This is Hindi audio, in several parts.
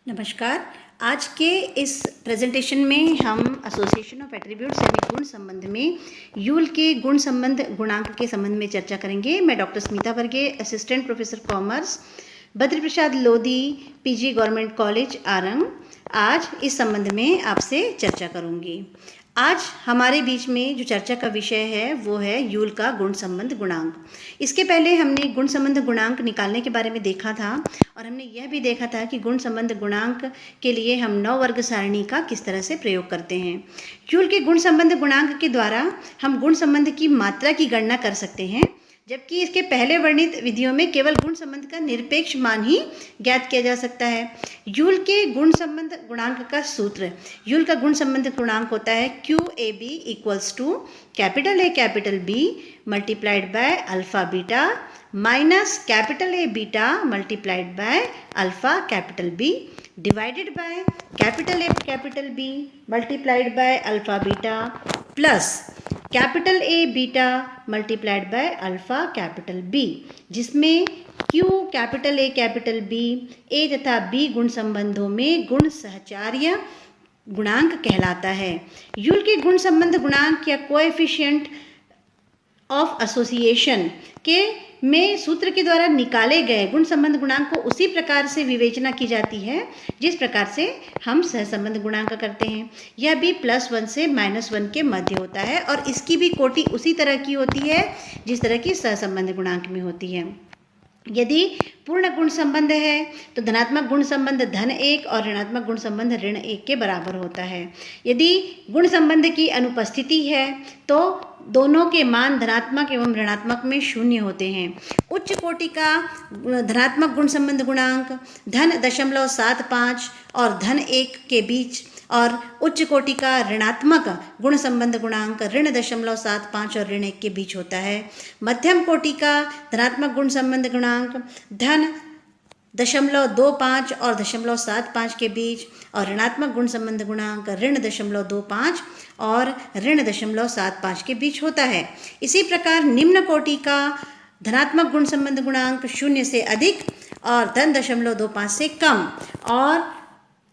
नमस्कार। आज के इस प्रेजेंटेशन में हम एसोसिएशन ऑफ एट्रीब्यूट्स यानी गुण संबंध में यूल के गुण संबंध गुणांक के संबंध में चर्चा करेंगे। मैं doctor Smita Varge, assistant professor commerce, Badri Prasad Lodhi, PG government college Arang, आज इस संबंध में आपसे चर्चा करूंगी। आज हमारे बीच में जो चर्चा का विषय है वो है यूल का गुण संबंध गुणांक। इसके पहले हमने गुण संबंध गुणांक निकालने के बारे में देखा था और हमने यह भी देखा था कि गुण संबंध गुणांक के लिए हम 9 वर्ग सारणी का किस तरह से प्रयोग करते हैं। यूल के गुण संबंध गुणांक के द्वारा हम गुण संबंध की मात्रा की गणना कर सकते हैं, जबकि इसके पहले वर्णित विधियों में केवल गुण संबंध का निरपेक्ष मान ही ज्ञात किया जा सकता है। यूल के गुण संबंध गुणांक का सूत्र, यूल का गुण संबंध गुणांक होता है QAB equals to capital A capital B multiplied by alpha beta minus capital A beta multiplied by alpha capital B divided by capital A capital B multiplied by alpha beta plus capital A beta multiplied by alpha capital B, जिसमें Q capital A capital B A तथा B गुण संबंधों में गुण सहचार्य गुणांक कहलाता है। यूल के गुण संबंध गुणांक या कोएफिशिएंट ऑफ एसोसिएशन के में सूत्र के द्वारा निकाले गए गुण संबंध गुणांक को उसी प्रकार से विवेचना की जाती है जिस प्रकार से हम सहसंबंध गुणांक करते हैं। यह भी +1 से -1 के मध्य होता है और इसकी भी कोटि उसी तरह की होती है जिस तरह की सहसंबंध गुणांक में होती है। यदि पूर्ण गुण संबंध है तो धनात्मक गुण संबंध +1 और ऋणात्मक गुण संबंध ऋण 1 के बराबर होता है। यदि गुण संबंध की अनुपस्थिति है तो दोनों के मान धनात्मक एवं ऋणात्मक में 0 होते हैं। उच्च कोटि का धनात्मक गुण संबंध गुणांक धन.75 और +1 के बीच और उच्च कोटि का ऋणात्मक गुण संबंध गुणांक ऋण.75 और ऋण 1 के बीच होता है। मध्यम कोटि का धनात्मक गुण संबंध गुणांक धन.25 और 0.75 के बीच और ऋणात्मक गुण संबंध गुणांक ऋण.25 और ऋण.75 के बीच होता है। इसी प्रकार निम्न कोटि का धनात्मक गुण संबंध गुणांक 0 से अधिक और धन.25 से कम और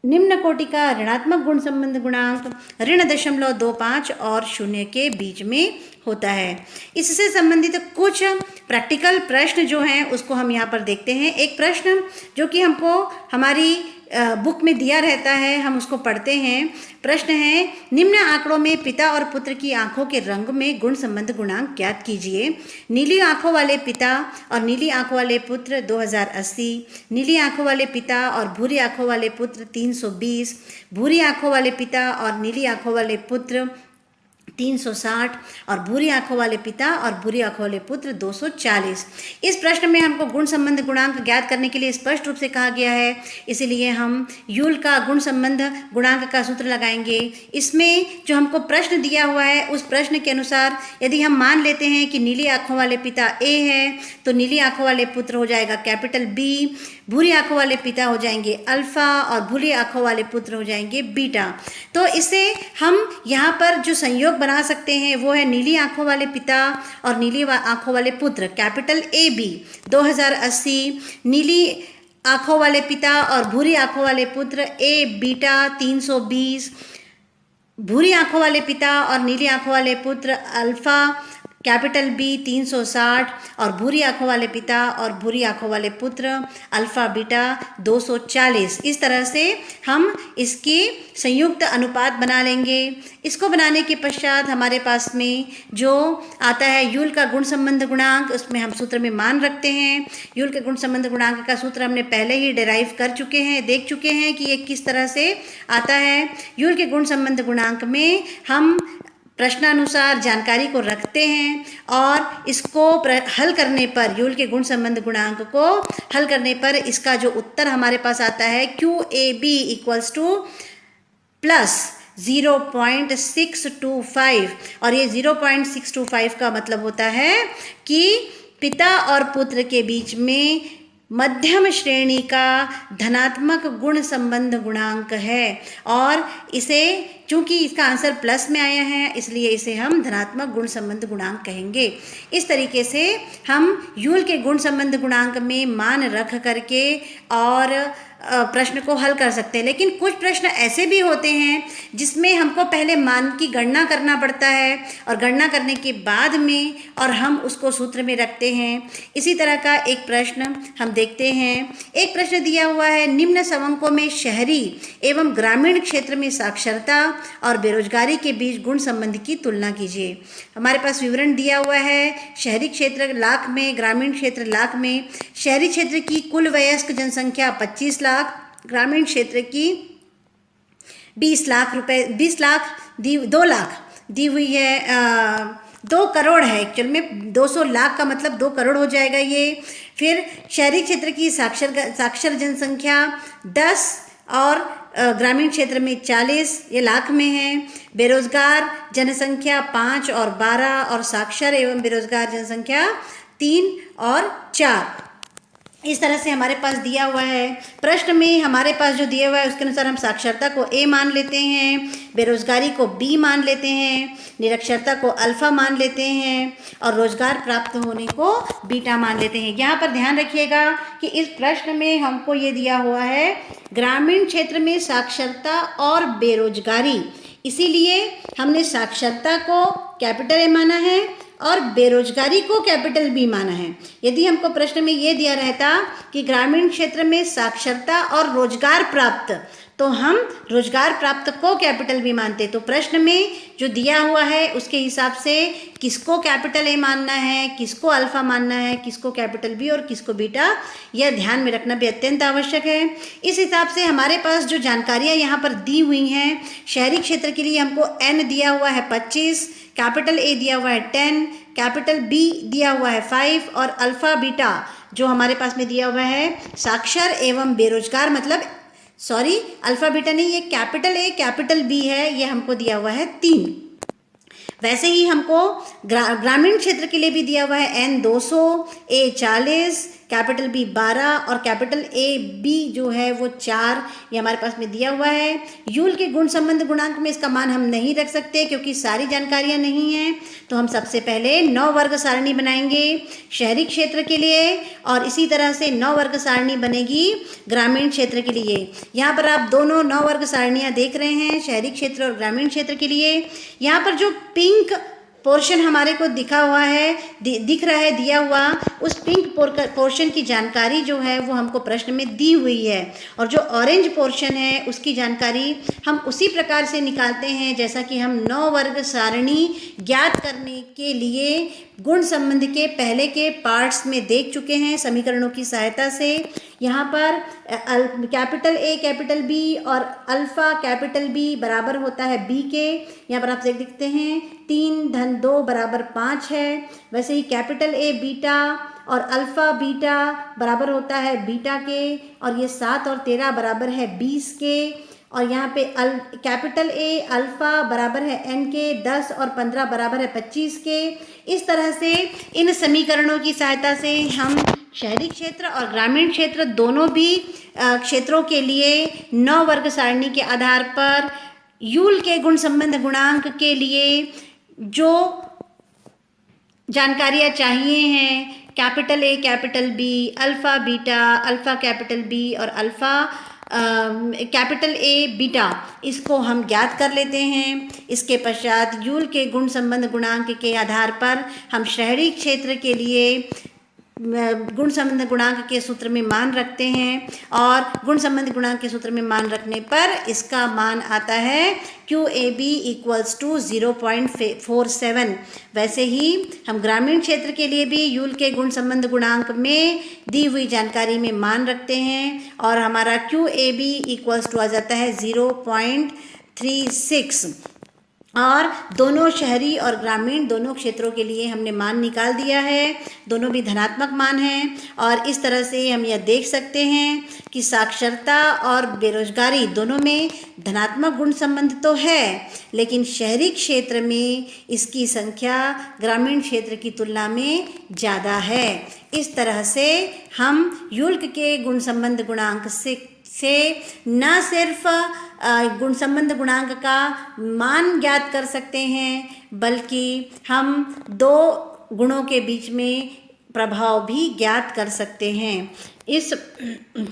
निम्न कोटि का ऋणात्मक गुण संबंध गुणांक ऋण.25 और 0 के बीच में होता है। इससे संबंधित कुछ प्रैक्टिकल प्रश्न जो हैं उसको हम यहाँ पर देखते हैं। एक प्रश्न जो कि हमको हमारी बुक में दिया रहता है, हम उसको पढ़ते हैं। प्रश्न है, निम्न आंकड़ों में पिता और पुत्र की आंखों के रंग में गुण संबंध गुणांक ज्ञात कीजिए। नीली आंखों वाले पिता और नीली आंखों वाले पुत्र 2080, नीली आंखों वाले पिता और भूरी आंखों वाले पुत्र 320, भूरी आंखों वाले पिता और नीली आंखों वाले पुत्र 360 और भूरी आंखों वाले पिता और भूरी आंखों वाले पुत्र 240। इस प्रश्न में हमको गुण संबंध गुणांक ज्ञात करने के लिए स्पष्ट रूप से कहा गया है, इसीलिए हम यूल का गुण संबंध गुणांक का सूत्र लगाएंगे। इसमें जो हमको प्रश्न दिया हुआ है उस प्रश्न के अनुसार यदि हम मान लेते हैं कि नीली आंखों वाले पिता A है तो नीली आंखों वाले पुत्र हो जाएगा कैपिटल B, भूरी आंखों वाले पिता हो जाएंगे अल्फा और भूरी आंखों वाले पुत्र हो जाएंगे बीटा। तो इससे हम यहाँ पर जो संयोग बना सकते हैं वो है नीली आंखों वाले पिता और नीली आंखों वाले पुत्र कैपिटल AB 2080, नीली आंखों वाले पिता और भूरी आंखों वाले पुत्र A बीटा 320, भूरी आंखों वाले पिता और नीली आंखों वाले पुत्र अल्फा कैपिटल B 360 और भूरी आंखों वाले पिता और भूरी आंखों वाले पुत्र अल्फा बीटा 240। इस तरह से हम इसकी संयुक्त अनुपात बना लेंगे। इसको बनाने के पश्चात हमारे पास में जो आता है यूल का गुण संबंध गुणांक, उसमें हम सूत्र में मान रखते हैं। यूल के गुण संबंध गुणांक का सूत्र हमने पहले ही डिराइव कर चुके हैं, देख चुके हैं कि ये किस तरह से आता है। यूल के गुण संबंध गुणांक में हम प्रश्नानुसार जानकारी को रखते हैं और इसको हल करने पर, यूल के गुण संबंध गुणांक को हल करने पर इसका जो उत्तर हमारे पास आता है QAB इक्वल्स टू +0.625 और ये 0.625 का मतलब होता है कि पिता और पुत्र के बीच में मध्यम श्रेणी का धनात्मक गुण संबंध गुणांक है और इसे, चूंकि इसका आंसर प्लस में आया है इसलिए इसे हम धनात्मक गुण संबंध गुणांक कहेंगे। इस तरीके से हम यूल के गुण संबंध गुणांक में मान रख करके और प्रश्न को हल कर सकते हैं। लेकिन कुछ प्रश्न ऐसे भी होते हैं जिसमें हमको पहले मान की गणना करना पड़ता है और गणना करने के बाद में और हम उसको सूत्र में रखते हैं। इसी तरह का एक प्रश्न हम देखते हैं। एक प्रश्न दिया हुआ है, निम्न समंकों में शहरी एवं ग्रामीण क्षेत्र में साक्षरता और बेरोजगारी के बीच गुण संबंध की तुलना कीजिए। हमारे पास विवरण दिया हुआ है, शहरी क्षेत्र लाख में, ग्रामीण क्षेत्र लाख में। शहरी क्षेत्र की कुल वयस्क जनसंख्या 25 लाख, ग्रामीण क्षेत्र की 20 लाख रुपए, 20 लाख 2 लाख दी हुई है। 2 करोड़ है एक्चुअल में, 200 लाख का मतलब 2 करोड़ हो जाएगा ये। फिर शहरी क्षेत्र की साक्षर जनसंख्या 10 और ग्रामीण क्षेत्र में 40, ये लाख में है। बेरोजगार जनसंख्या 5 और 12 और साक्षर एवं बेरोजगार जनसंख्या 3 और 4। इस तरह से हमारे पास दिया हुआ है। प्रश्न में हमारे पास जो दिया हुआ है उसके अनुसार हम साक्षरता को A मान लेते हैं, बेरोजगारी को B मान लेते हैं, निरक्षरता को अल्फा मान लेते हैं और रोजगार प्राप्त होने को बीटा मान लेते हैं। यहाँ पर ध्यान रखिएगा कि इस प्रश्न में हमको ये दिया हुआ है ग्रामीण क्षेत्र में साक्षरता और बेरोजगारी, इसीलिए हमने साक्षरता को कैपिटल A माना है और बेरोजगारी को कैपिटल बी माना है। यदि हमको प्रश्न में ये दिया रहता कि ग्रामीण क्षेत्र में साक्षरता और रोजगार प्राप्त, तो हम रोजगार प्राप्त को कैपिटल बी मानते। तो प्रश्न में जो दिया हुआ है उसके हिसाब से किसको कैपिटल ए मानना है, किसको अल्फा मानना है, किसको कैपिटल बी और किसको बीटा, यह ध्यान में रखना भी अत्यंत आवश्यक है। इस हिसाब से हमारे पास जो जानकारियाँ यहाँ पर दी हुई हैं, शहरी क्षेत्र के लिए हमको एन दिया हुआ है 25, कैपिटल ए दिया हुआ है 10, कैपिटल बी दिया हुआ है 5 और अल्फा बीटा जो हमारे पास में दिया हुआ है साक्षर एवं बेरोजगार, मतलब सॉरी अल्फा बीटा नहीं, ये कैपिटल ए कैपिटल बी है, ये हमको दिया हुआ है 3। वैसे ही हमको ग्रामीण क्षेत्र के लिए भी दिया हुआ है एन 200, ए 40, कैपिटल बी 12 और कैपिटल ए बी जो है वो 4, ये हमारे पास में दिया हुआ है। यूल के गुण संबंध गुणांक में इसका मान हम नहीं रख सकते क्योंकि सारी जानकारियां नहीं हैं, तो हम सबसे पहले 9 वर्ग सारणी बनाएंगे शहरी क्षेत्र के लिए और इसी तरह से 9 वर्ग सारणी बनेगी ग्रामीण क्षेत्र के लिए। यहाँ पर आप दोनों 9 वर्ग सारणियाँ देख रहे हैं, शहरी क्षेत्र और ग्रामीण क्षेत्र के लिए। यहाँ पर जो पिंक पोर्शन हमारे को दिखा हुआ है, दिख रहा है दिया हुआ, उस पिंक पोर्शन की जानकारी जो है वो हमको प्रश्न में दी हुई है और जो ऑरेंज पोर्शन है उसकी जानकारी हम उसी प्रकार से निकालते हैं जैसा कि हम 9 वर्ग सारणी ज्ञात करने के लिए गुण संबंध के पहले के पार्ट्स में देख चुके हैं समीकरणों की सहायता से। यहाँ पर कैपिटल ए कैपिटल बी और अल्फा कैपिटल बी बराबर होता है बी के, यहाँ पर आप देख सकते हैं 3 धन 2 बराबर 5 है। वैसे ही कैपिटल ए बीटा और अल्फा बीटा बराबर होता है बीटा के और ये 7 और 13 बराबर है 20 के और यहाँ पे कैपिटल ए अल्फा बराबर है एन के, 10 और 15 बराबर है 25 के। इस तरह से इन समीकरणों की सहायता से हम शहरी क्षेत्र और ग्रामीण क्षेत्र दोनों भी क्षेत्रों के लिए 9 वर्ग सारणी के आधार पर यूल के गुण संबंध गुणांक के लिए जो जानकारियाँ चाहिए हैं, capital A capital B, alpha beta, alpha capital B और अल्फ़ा कैपिटल ए बीटा, इसको हम ज्ञात कर लेते हैं। इसके पश्चात यूल के गुण संबंध गुणांक के आधार पर हम शहरी क्षेत्र के लिए गुण संबंध गुणांक के सूत्र में मान रखते हैं और गुण संबंध गुणांक के सूत्र में मान रखने पर इसका मान आता है QAB इक्वल्स टू 0.47। वैसे ही हम ग्रामीण क्षेत्र के लिए भी यूल के गुण संबंध गुणांक में दी हुई जानकारी में मान रखते हैं और हमारा QAB इक्वल्स टू आ जाता है 0.36 और दोनों शहरी और ग्रामीण दोनों क्षेत्रों के लिए हमने मान निकाल दिया है, दोनों भी धनात्मक मान हैं। और इस तरह से हम यह देख सकते हैं कि साक्षरता और बेरोजगारी दोनों में धनात्मक गुण संबंध तो है, लेकिन शहरी क्षेत्र में इसकी संख्या ग्रामीण क्षेत्र की तुलना में ज़्यादा है। इस तरह से हम युल्क के गुण संबंध गुणांक से न सिर्फ गुण संबंध गुणांक का मान ज्ञात कर सकते हैं, बल्कि हम 2 गुणों के बीच में प्रभाव भी ज्ञात कर सकते हैं। इस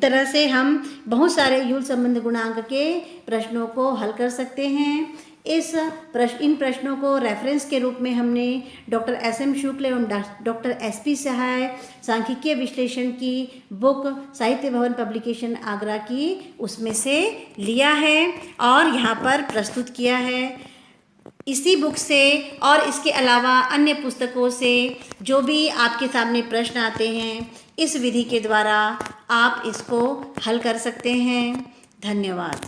तरह से हम बहुत सारे यूल संबंध गुणांक के प्रश्नों को हल कर सकते हैं। इन प्रश्नों को रेफरेंस के रूप में हमने डॉक्टर SM शुक्ल एवं डॉक्टर SP सहाय सांख्यिकीय विश्लेषण की बुक साहित्य भवन पब्लिकेशन आगरा की उसमें से लिया है और यहाँ पर प्रस्तुत किया है। इसी बुक से और इसके अलावा अन्य पुस्तकों से जो भी आपके सामने प्रश्न आते हैं, इस विधि के द्वारा आप इसको हल कर सकते हैं। धन्यवाद।